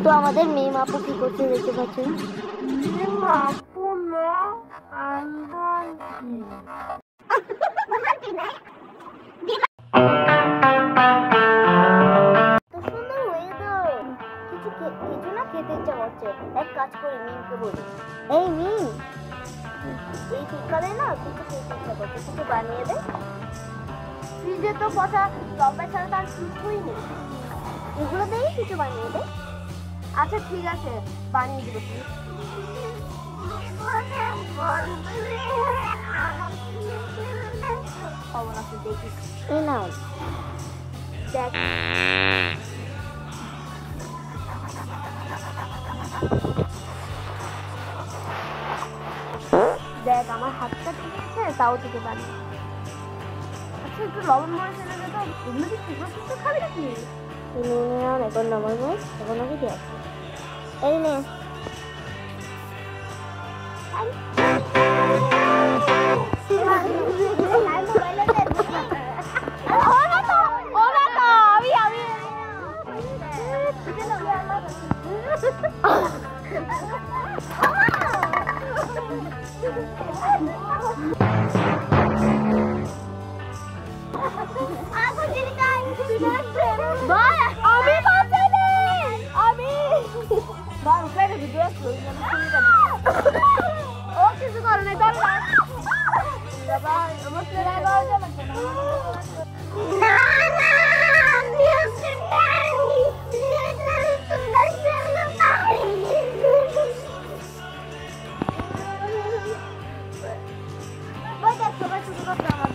তো আমাদের মেয়ে আপু কি করতে দেখতে পাচ্ছেন? আপু না কিছু না খেতে ইচ্ছা করছে। এক কাজ করি, মিমকে বলি, এই মিম, এই শীতকালে না কিছু খেতে ইচ্ছা করছে, কিছু বানিয়ে দে। ফ্রিজে তো পচা লম্বা ছাড়া তার কিছুই নেই, এগুলো দিয়েই কিছু বানিয়ে দে। আচ্ছা ঠিক আছে, বানিয়ে দেবো। খবর আছে দেখি। এই নাও দেখ, দেখ আমার হাতটা ঠিক আছে, তাও থেকে বানিয়ে। আচ্ছা একটু লবণ মরিচ এনে দে তো। এগুলো কি শুকনো শুকনো খাবি নাকি? তুমি নাও, এখন নামার মরিচ এখন নাকি দিয়ে আসবে। এই নে। কিছু কারণে সবাই শুধু করতে আমার